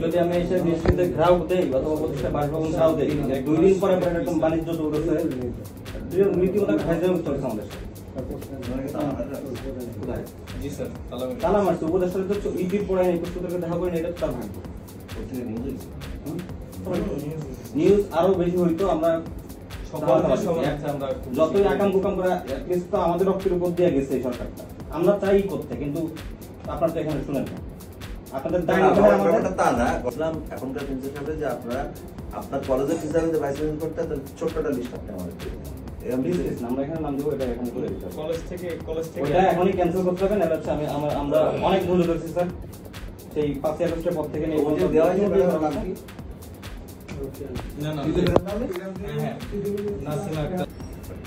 যদি আমি এসে নিশ্চিত গ্রাহক দেই অথবা প্রতিষ্ঠান বাসভবন গ্রাহক দেই 2 দিন পরে এরকম বাণিজ্য দৌড়ছে রীতিমতো ফাইজলামি চলছে আমাদের জি স্যার তালা মারছে উপদেষ্টার তো ইডির পড়ে নেই প্রস্তুতকে দেখা করে এটা তার ভাগ্য নিউজ আরো বেশি হইতো আমরা যতই আকাম কুকাম করে তো আমাদের রক্তের উপর দিয়ে গেছে এই সরকারটা আমরা চাই করতে কিন্তু আপনার তো এখানে শুনেন না আপনাদের দায় আমাদের তা না বললাম এখনকার প্রিন্সিপাল সাহেব যে আপনারা আপনার কলেজের হিসাবে যে ভাইস প্রেসিডেন্ট করতে তাহলে ছোটটা লিস্ট আপনি আমাদের আমরা এখানে নাম দেবো এটা এখন করে দিতে কলেজ থেকে ওটা এখনই ক্যান্সেল করতে হবে না হচ্ছে আমরা অনেক ভুল করেছি স্যার সেই 5 আগস্টের পর থেকে নিয়ে দেওয়া হয়েছে নাম কি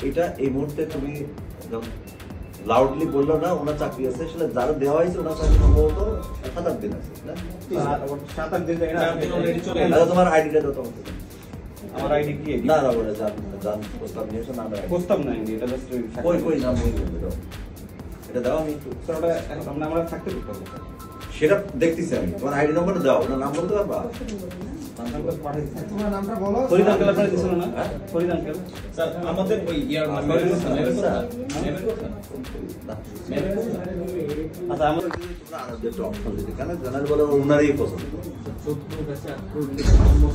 এটা এই মুহূর্তে তুমি লাউডলি বললো না ওনার চাকরি আছে সেটা যারা দেওয়া হয়েছে ওনার চাকরি সম্ভবত 7-8 দিন আছে না 7-8 দিন তোমার আইডিটা দাও তোমার আমার আইডি কি না না বলে জান প্রস্তাব নিয়েছো না প্রস্তাব নাই এটা জাস্ট কই নাম দাও এটা দাও আমি স্যার ওটা এখন আমরা থাকতে পারবো সেটা দেখতেছি আমি তোমার আইডি নম্বরটা দাও না নাম বলতে পারবা তোমার নামটা বলো ফরিদ আঙ্কেল আপনারা দিছেন না ফরিদ আঙ্কেল স্যার আমাদের ওই ইয়ার নাম্বার আচ্ছা আমরা একটা অপশন দিতে কেন জানাল বলে ওনারই পছন্দ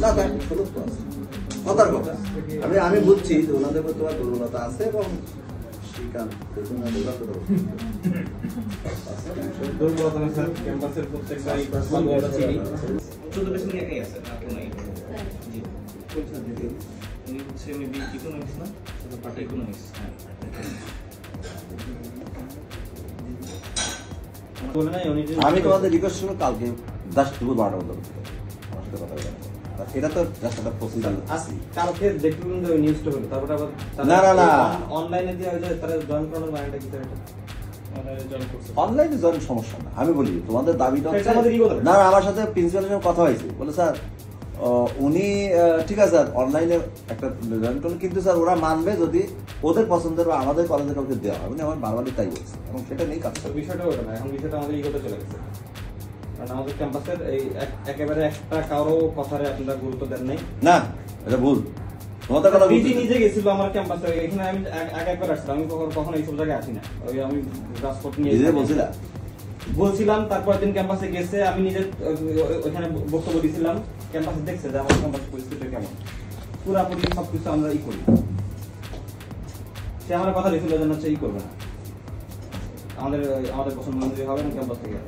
না তাই কথার কথা আমি বুঝছি যে ওনাদের প্রতি তোমার দুর্বলতা আছে এবং দুর্বলতা না স্যার ক্যাম্পাসের প্রত্যেকটা চতুর্দশ নিয়ে একাই আছে আপনি নাই জি কোনটা দিদি উনি হচ্ছে মেবি ইকোনমিক্স না পার্টি ইকোনমিক্স আমি তোমাদের রিকোয়েস্ট করব কালকে 10-12টার মধ্যে আমার সাথে কথা বলবেন এটা তো জাস্ট একটা প্রসিজার আছে কালকে দেখুন যে নিউজটা হলো তারপর আবার না অনলাইনে দেওয়া হয়েছে তারা জয়েন করানোর মানেটা কি এটা অনলাইনে জয়েন সমস্যা না আমি বলি তোমাদের দাবিটা হচ্ছে না আমার সাথে প্রিন্সিপালের সাথে কথা হয়েছে বলে স্যার উনি ঠিক আছে স্যার অনলাইনে একটা জয়েন করলে কিন্তু স্যার ওরা মানবে যদি ওদের পছন্দের বা আমাদের কলেজে কাউকে দেওয়া হবে আমার বারবারই তাই বলছে এবং সেটা নেই কাজ বিষয়টা ওটা না এখন বিষয়টা আমাদের ইগোতে চলে গেছে কারণ আমাদের ক্যাম্পাসের এই একেবারে একটা কারো কথারে আপনারা গুরুত্ব দেন নাই না এটা ভুল তোমাদের কথা বিজি নিজে গেছিল আমার ক্যাম্পাসে এখানে আমি আগে একবার আসছিলাম আমি কখনো এই সব জায়গায় আসি না ওই আমি পাসপোর্ট নিয়ে বলছিলাম তারপর দিন ক্যাম্পাসে গেছে আমি নিজে ওখানে বক্তব্য দিয়েছিলাম ক্যাম্পাসে দেখছে যে আমার ক্যাম্পাস পরিস্থিতি কেমন পুরাপুরি সবকিছু আমরা করি সে আমার কথা দিয়েছিল যেন হচ্ছে করবে না আমাদের পছন্দ অনুযায়ী হবে না ক্যাম্পাস থেকে